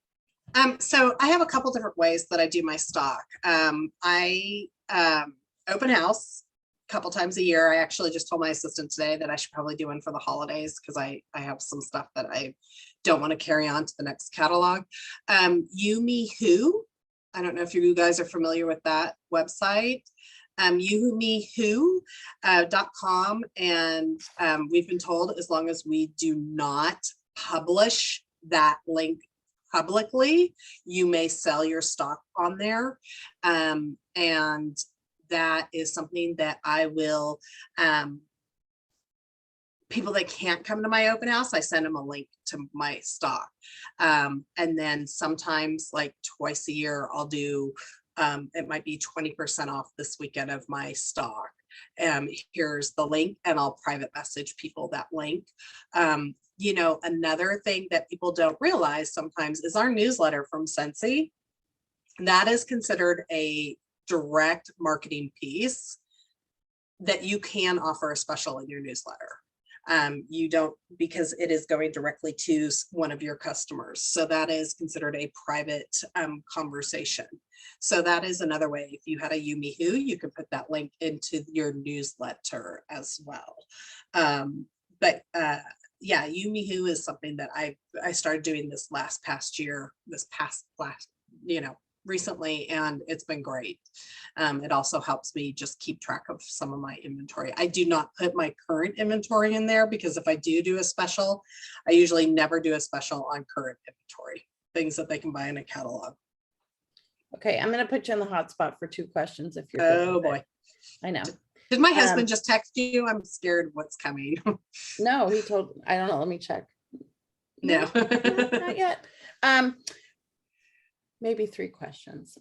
So I have a couple different ways that I do my stock. I open house a couple times a year. I actually just told my assistant today that I should probably do one for the holidays, because I have some stuff that I don't want to carry on to the next catalog. You Me Who I don't know if you guys are familiar with that website, youwhomewho.com. And we've been told as long as we do not publish that link publicly, you may sell your stock on there. And that is something that I will, people that can't come to my open house, I send them a link to my stock. And then sometimes like twice a year, I'll do, it might be 20% off this weekend of my stock. Here's the link, and I'll private message people that link. You know, another thing that people don't realize sometimes is our newsletter from Scentsy. That is considered a direct marketing piece that you can offer a special in your newsletter. You don't, because it is going directly to one of your customers. So that is considered a private conversation. So that is another way. If you had a You Me Who, you could put that link into your newsletter as well. Yeah, You Me Who is something that I started doing this past year, you know, recently, and it's been great. It also helps me just keep track of some of my inventory. I do not put my current inventory in there, because if I do a special, I usually never do a special on current inventory, things that they can buy in a catalog. Okay, I'm going to put you in the hot spot for 2 questions if you're good. Oh boy. I know. Did my husband just text you? I'm scared what's coming. No, he told, I don't know, let me check. No. Not yet. Maybe 3 questions.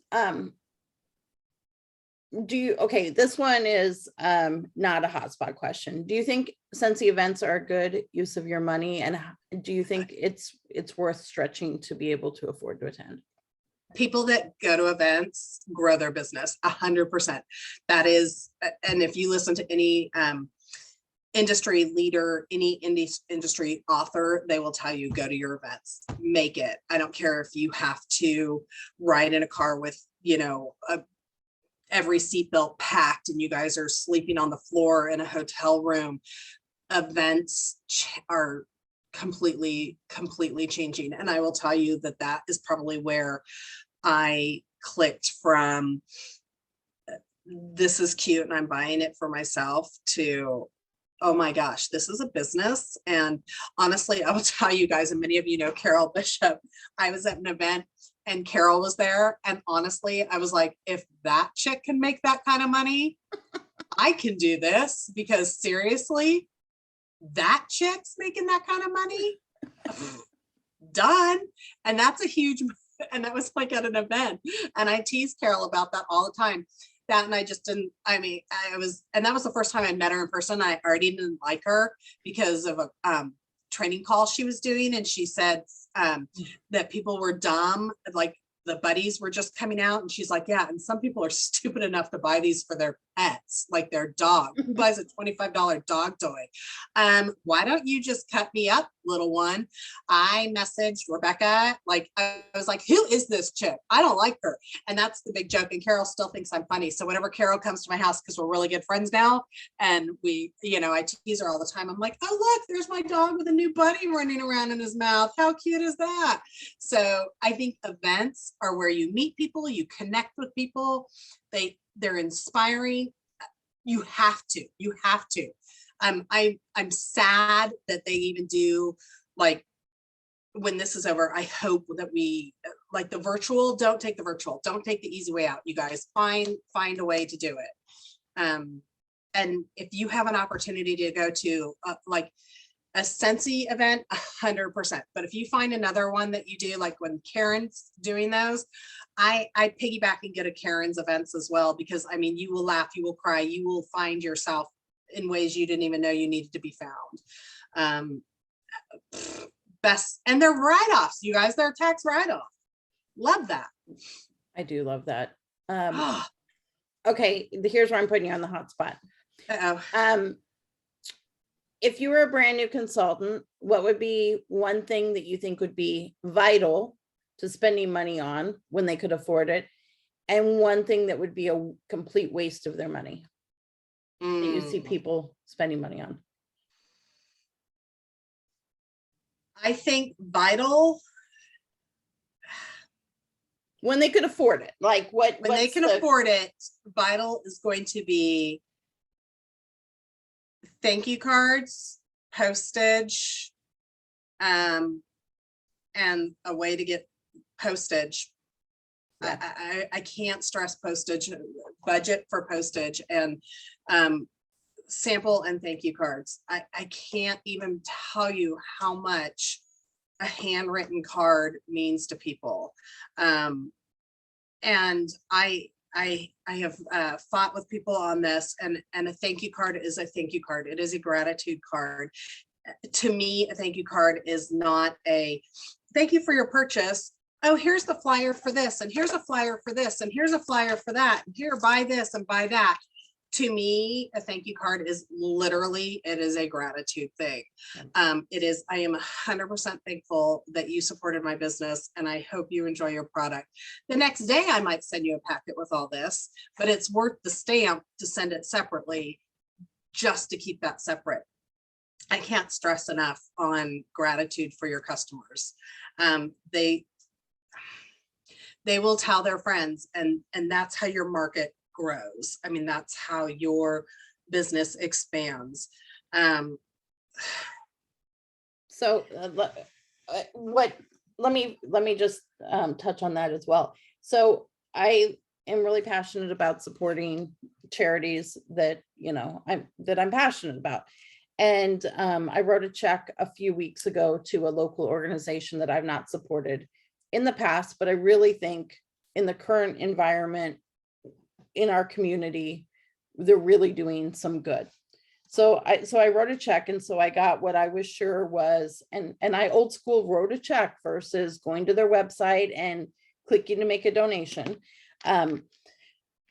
Okay, this one is not a hotspot question. Do you think Scentsy events are a good use of your money, and do you think it's worth stretching to be able to afford to attend? People that go to events grow their business 100%. That is, and if you listen to any industry leader, any industry author, they will tell you, go to your events, make it. I don't care if you have to ride in a car with, you know, every seatbelt packed and you guys are sleeping on the floor in a hotel room. Events are completely changing. And I will tell you that that is probably where I clicked from, this is cute and I'm buying it for myself, to, oh my gosh, this is a business. And honestly, I will tell you guys, and many of you know Carol Bishop, I was at an event and Carol was there. And honestly, I was like, if that chick can make that kind of money, I can do this, because seriously, that chick's making that kind of money. Done. And that's a huge, and that was like at an event. And I tease Carol about that all the time. That, and I just didn't, I mean, and that was the first time I met her in person. I already didn't like her because of a training call she was doing. And she said that people were dumb, like the buddies were just coming out. And she's like, yeah, and some people are stupid enough to buy these for their pets, like their dog. Who buys a $25 dog toy? Why don't you just cut me up, little one? I messaged Rebecca, like I was like, who is this chick? I don't like her. And that's the big joke. And Carol still thinks I'm funny. So whenever Carol comes to my house, because we're really good friends now, and we, you know, I tease her all the time. I'm like, oh, look, there's my dog with a new buddy running around in his mouth. How cute is that? So I think events are where you meet people, you connect with people. They're inspiring. You have to. I'm sad that they even do, like, when this is over, I hope that we, like the virtual, don't take the virtual, don't take the easy way out. You guys find a way to do it. And if you have an opportunity to go to like a Scentsy event, 100%. But if you find another one that you do, like when Karen's doing those, I piggyback and go to Karen's events as well, because I mean, you will laugh, you will cry, you will find yourself in ways you didn't even know you needed to be found. Best, and they're write-offs, you guys, they're tax write-off. Love that. I do love that. Okay, here's where I'm putting you on the hot spot. If you were a brand new consultant, what would be one thing that you think would be vital to spending money on when they could afford it, and one thing that would be a complete waste of their money that you see people spending money on? I think vital. when they could afford it, like what When they what's can the- afford it, Vital is going to be thank you cards, postage, and a way to get postage. Yeah. I can't stress postage, budget for postage, and sample and thank you cards. I can't even tell you how much a handwritten card means to people. And I have fought with people on this, and a thank you card is a thank you card. It is a gratitude card. To me, a thank you card is not a thank you for your purchase. Oh, here's the flyer for this, and here's a flyer for this, and here's a flyer for that, and here, buy this and buy that. To me, a thank you card is literally, it is a gratitude thing. It is, I am 100% thankful that you supported my business, and I hope you enjoy your product. The next day, I might send you a packet with all this, but it's worth the stamp to send it separately, just to keep that separate. I can't stress enough on gratitude for your customers. They will tell their friends, and that's how your market grows. I mean, that's how your business expands. So let me just touch on that as well. So I am really passionate about supporting charities that, you know, I'm passionate about. And I wrote a check a few weeks ago to a local organization that I've not supported in the past, but I really think in the current environment in our community, they're really doing some good. So I wrote a check, and so I got what I was sure was, and I old school wrote a check versus going to their website and clicking to make a donation.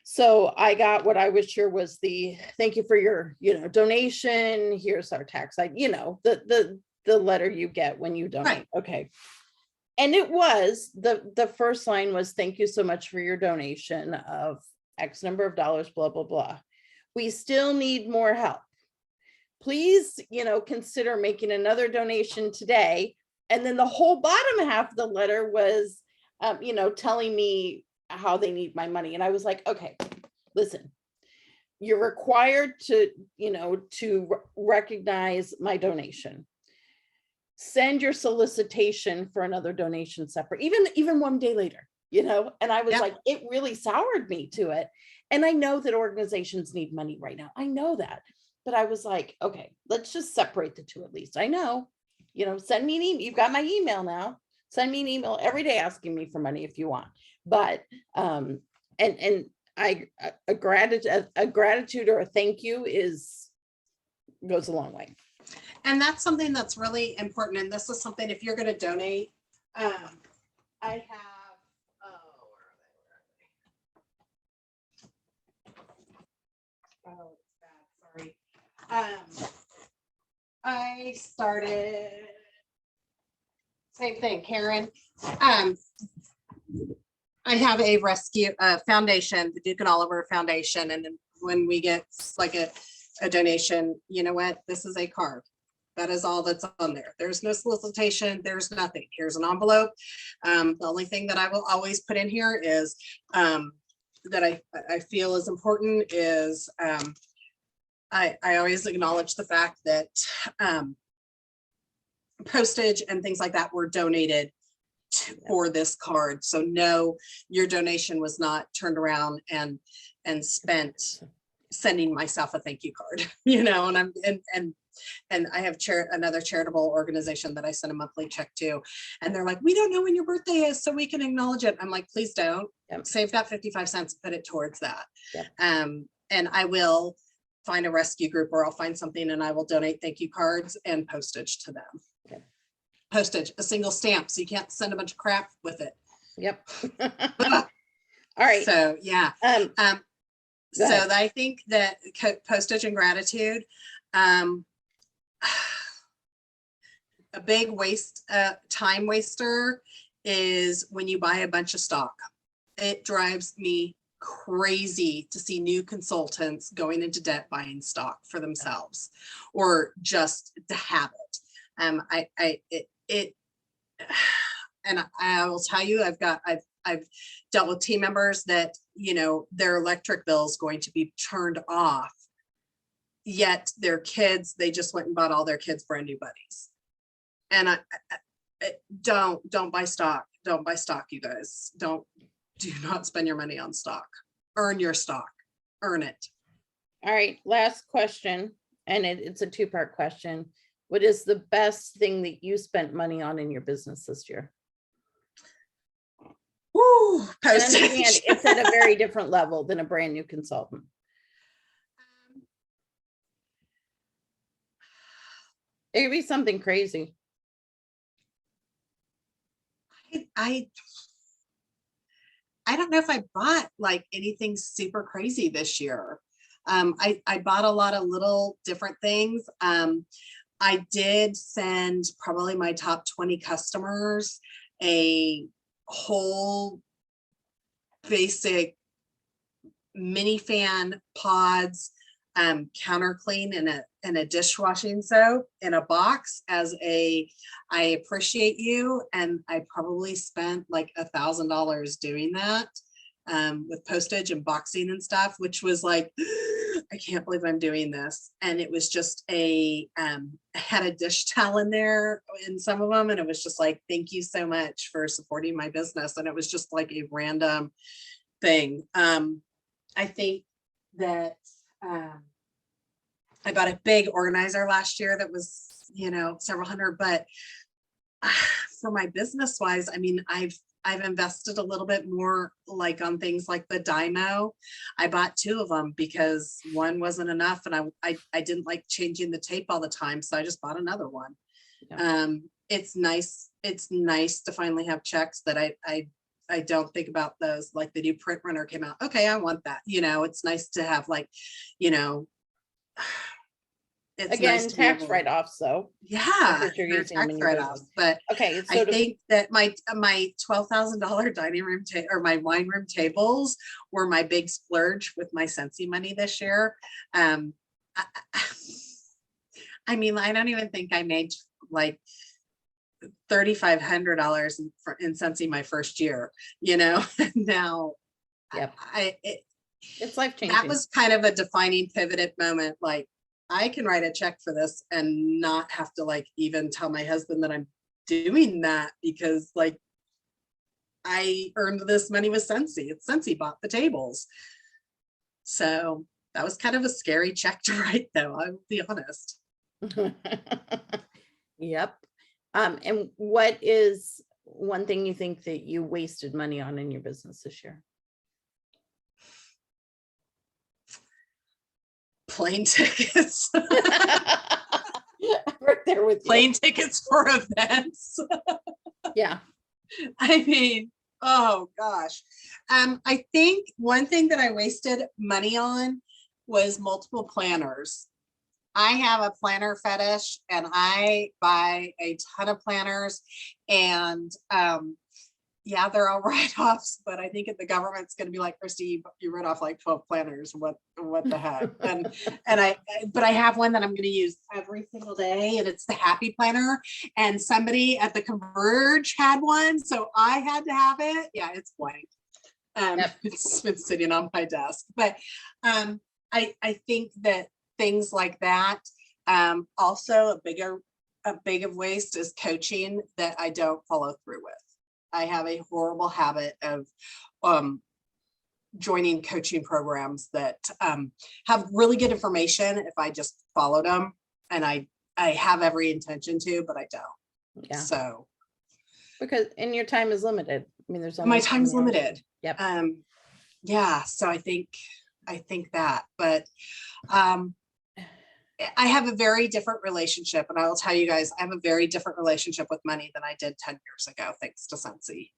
So I got what I was sure was the thank you for your, you know, donation. Here's our tax, you know, the letter you get when you donate. Right. Okay. And it was the first line was thank you so much for your donation of X number of dollars, blah, blah, blah. We still need more help. Please, you know, consider making another donation today. And then the whole bottom half of the letter was, you know, telling me how they need my money. And I was like, okay, listen, you're required to, you know, to recognize my donation. Send your solicitation for another donation separate, even one day later, you know? And I was like, it really soured me to it. And I know that organizations need money right now. I know that. But I was like, okay, let's just separate the two at least. I know, you know, send me an email. You've got my email now. Send me an email every day asking me for money if you want. But a gratitude or a thank you goes a long way. And that's something that's really important. And this is something, if you're going to donate, I have, oh, it's bad, sorry. I started, same thing, Karen. I have a rescue foundation, the Duke and Oliver Foundation. And then when we get like a donation, you know what, this is a card. That is all that's on there. There's no solicitation. There's nothing. Here's an envelope. The only thing that I will always put in here is that I feel is important is I always acknowledge the fact that postage and things like that were donated for this card. So no, your donation was not turned around and spent sending myself a thank you card, you know, and I have another charitable organization that I send a monthly check to, and they're like, we don't know when your birthday is, so we can acknowledge it. I'm like, please don't. Save that 55 cents, put it towards that. And I will find a rescue group, or I'll find something and I will donate thank you cards and postage to them. Postage, a single stamp, so you can't send a bunch of crap with it. All right. So yeah. So I think that postage and gratitude, a big time waster is when you buy a bunch of stock. It drives me crazy to see new consultants going into debt buying stock for themselves, or just to have it. And I will tell you, I've dealt with team members that, you know, their electric bill is going to be turned off, yet their kids, they just went and bought all their kids brand new buddies. And I don't buy stock. Don't buy stock, you guys. Do not spend your money on stock. Earn your stock. Earn it. All right, last question, and it's a two-part question. What is the best thing that you spent money on in your business this year? Woo, And Postage. understand, it's at a very different level than a brand new consultant. It could be something crazy. I don't know if I bought like anything super crazy this year. I bought a lot of little different things. I did send probably my top 20 customers a whole basic mini fan pods, counter clean and a dishwashing soap in a box as I appreciate you. And I probably spent like $1,000 doing that, with postage and boxing and stuff, which was like, I can't believe I'm doing this. And it was just I had a dish towel in there in some of them. And it was just like, thank you so much for supporting my business. And it was just like a random thing. I think that, I bought a big organizer last year that was, you know, several hundred, but for my business wise, I mean, I've invested a little bit more like on things like the Dymo. I bought 2 of them because one wasn't enough and I didn't like changing the tape all the time. So I just bought another one. Yeah. It's nice. It's nice to finally have checks that I don't think about those, like the new print runner came out. Okay, I want that. You know, it's nice to have like, you know, it's Again, nice to tax write-offs, so. yeah, Because you're they're using them tax in your write-offs. business. But Okay, I so think that my $12,000 dining room or my wine room tables were my big splurge with my Scentsy money this year. I mean, I don't even think I made like $3,500 in Scentsy my first year, you know. Now yep, it's life-changing. that was kind of a defining pivoted moment. Like, I can write a check for this and not have to like even tell my husband that I'm doing that, because like I earned this money with Scentsy. It's Scentsy bought the tables. So that was kind of a scary check to write, though, I'll be honest. Yep. And what is one thing you think that you wasted money on in your business this year? Plane tickets. Right there with you. Plane tickets for events. Yeah. I mean, oh gosh. I think one thing that I wasted money on was multiple planners. I have a planner fetish and I buy a ton of planners, and yeah, they're all write-offs, but I think the government's going to be like, Christy, you wrote off like 12 planners. What the heck? But I have one that I'm going to use every single day, and it's the Happy Planner. And somebody at the Converge had one, so I had to have it. Yeah, it's blank. Yep. It's been sitting on my desk, but I think that things like that. Also, a big of waste is coaching that I don't follow through with. I have a horrible habit of joining coaching programs that have really good information if I just followed them, and I have every intention to, but I don't. Yeah. So because your time is limited. I mean, there's only my time's limited. Yep. Yeah. So I think that, but I have a very different relationship, and I will tell you guys, I have a very different relationship with money than I did 10 years ago, thanks to Scentsy.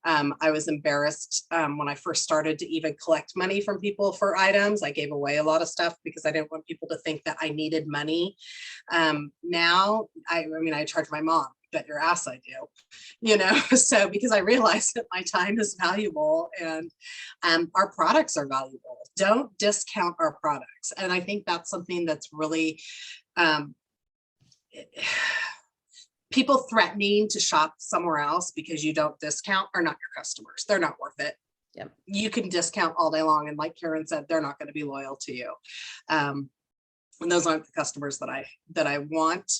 I was embarrassed when I first started to even collect money from people for items. I gave away a lot of stuff because I didn't want people to think that I needed money. Now, I mean, I charge my mom, bet your ass I do, you know, so because I realize that my time is valuable, and our products are valuable. Don't discount our products. And I think that's something that's really, people threatening to shop somewhere else because you don't discount are not your customers. They're not worth it. Yep. You can discount all day long. And like Karen said, they're not going to be loyal to you. And those aren't the customers that I want.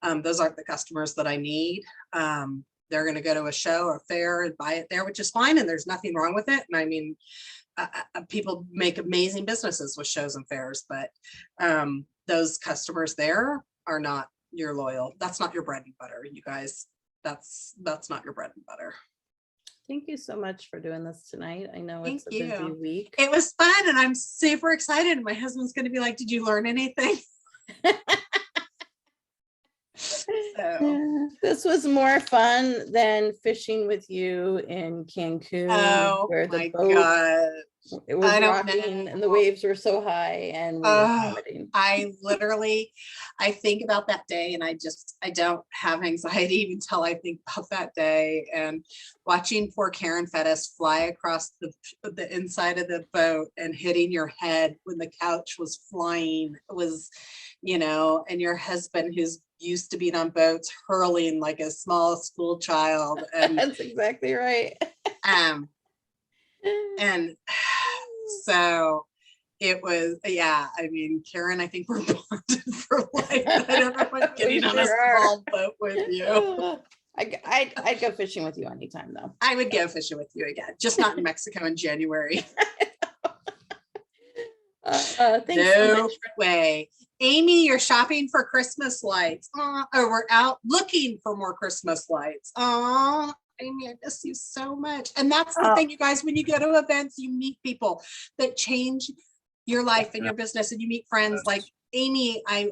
Those aren't the customers that I need. They're going to go to a show or fair and buy it there, which is fine. And there's nothing wrong with it. And I mean, people make amazing businesses with shows and fairs, but those customers there are not your loyal. That's not your bread and butter, you guys. That's not your bread and butter. Thank you so much for doing this tonight. I know Thank it's a busy you. week. It was fun and I'm super excited. My husband's going to be like, did you learn anything? So, Yeah, this was more fun than fishing with you in Cancun, oh where my the boat God. it was I don't rocking and the know. waves were so high and we were vomiting. I think about that day and I don't have anxiety until I think about that day, and watching poor Karen Fettis fly across the inside of the boat and hitting your head when the couch was flying was, and your husband who's used to being on boats hurling like a small school child. And That's exactly right. and so it was, yeah, I mean, Karen, I think we're bonded for life. I don't know if I'm getting on a small boat with you. I'd go fishing with you anytime though. I would go fishing with you again, just not in Mexico in January. Thanks No so much way. Amy, you're shopping for Christmas lights. Or we're out looking for more Christmas lights. Oh, Amy, I miss you so much. And that's the thing, you guys, when you go to events, you meet people that change your life and your business, and you meet friends like Amy. I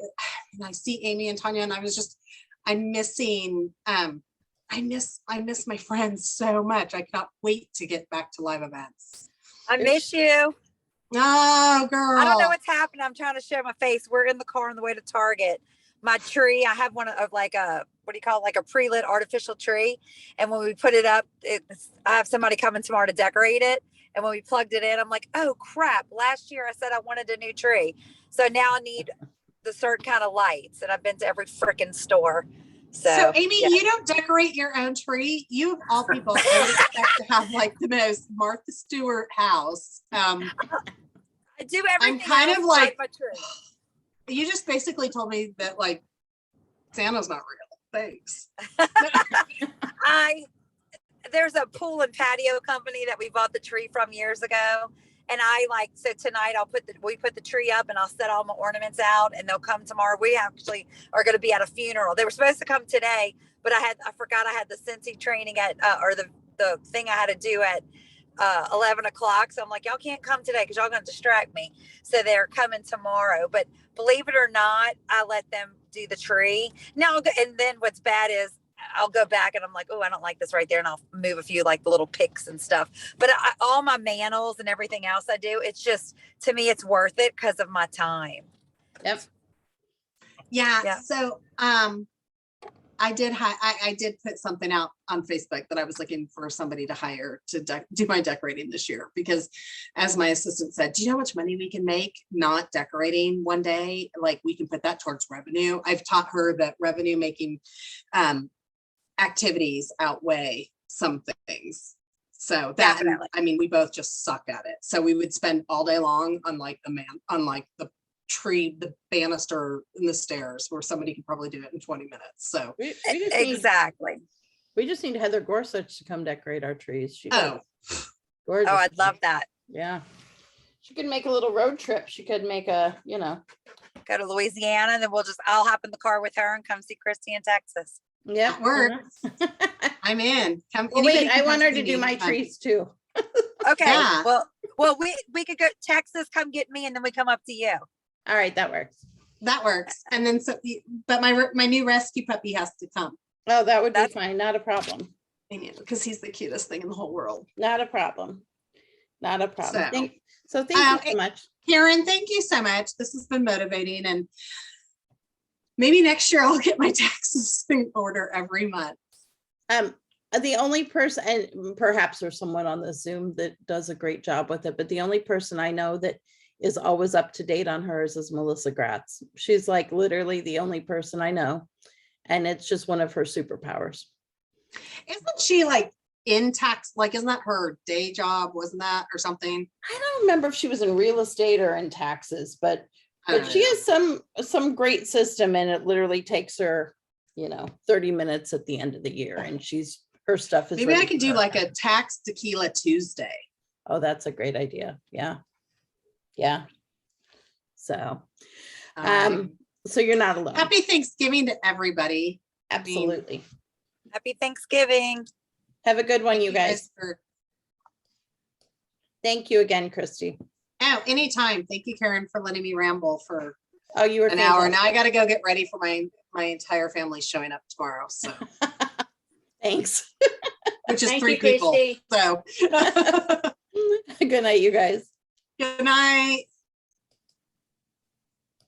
see Amy and Tanya, and I'm missing, I miss my friends so much. I cannot wait to get back to live events. I miss you. Oh, girl. I don't know what's happening. I'm trying to show my face. We're in the car on the way to Target. My tree, I have one of like a, what do you call it? Like a pre-lit artificial tree. And when we put it up, I have somebody coming tomorrow to decorate it. And when we plugged it in, I'm like, oh crap. Last year I said I wanted a new tree. So now I need the certain kind of lights. And I've been to every freaking store. So Amy, yeah. You don't decorate your own tree. You of all people, I would expect to have like the most Martha Stewart house. I do everything. I'm kind of like, my tree. You just basically told me that like Santa's not real. Thanks. There's a pool and patio company that we bought the tree from years ago. And so tonight we put the tree up and I'll set all my ornaments out and they'll come tomorrow. We actually are going to be at a funeral. They were supposed to come today, but I forgot I had the Cincy training or the thing I had to do at 11 o'clock. So I'm like, y'all can't come today because y'all going to distract me. So they're coming tomorrow. But believe it or not, I let them do the tree. Now, and then what's bad is I'll go back and I'm like, oh, I don't like this right there. And I'll move a few like the little picks and stuff. But all my mantles and everything else I do, it's just, to me, it's worth it because of my time. Yep. Yeah. So I did put something out on Facebook that I was looking for somebody to hire to do my decorating this year, because as my assistant said, do you know how much money we can make not decorating one day? Like we can put that towards revenue. I've taught her that revenue making activities outweigh some things. So that, I mean, we both just suck at it. So we would spend all day long on like the tree, the banister and the stairs, where somebody could probably do it in 20 minutes. So we just need Heather Gorsuch to come decorate our trees. She does. Gorgeous. Oh, I'd love that. Yeah. She could make a little road trip. She could make a, go to Louisiana, and then I'll hop in the car with her and come see Christy in Texas. Yeah, works. I'm in. Come. Well, wait, I want her to do my trees too. Okay. Yeah. Well, we could go Texas, come get me, and then we come up to you. All right, that works. That works. And then but my new rescue puppy has to come. Oh, that would be fine. Not a problem. Because he's the cutest thing in the whole world. Not a problem. Not a problem. Thank you so much. Karen, thank you so much. This has been motivating, and maybe next year I'll get my taxes in order every month. The only person, and perhaps there's someone on the Zoom that does a great job with it, but the only person I know that is always up to date on hers is Melissa Gratz. She's like literally the only person I know. And it's just one of her superpowers. Isn't she like in tax? Like, isn't that her day job? Wasn't that or something? I don't remember if she was in real estate or in taxes, but she has some great system, and it literally takes her, 30 minutes at the end of the year, and her stuff is Maybe I ready could for do her. like a tax tequila Tuesday. Oh, that's a great idea. Yeah. Yeah. So, so you're not alone. Happy Thanksgiving to everybody. Absolutely. Happy Thanksgiving. Have a good one, Thank you guys. for- Thank you again, Christy. Oh, anytime. Thank you, Karen, for letting me ramble for Oh, you were an hour. fantastic. Now I got to go get ready for my entire family showing up tomorrow. So, Thanks. which is Thank 3 you, people. Christy. So, Good night, you guys. good night.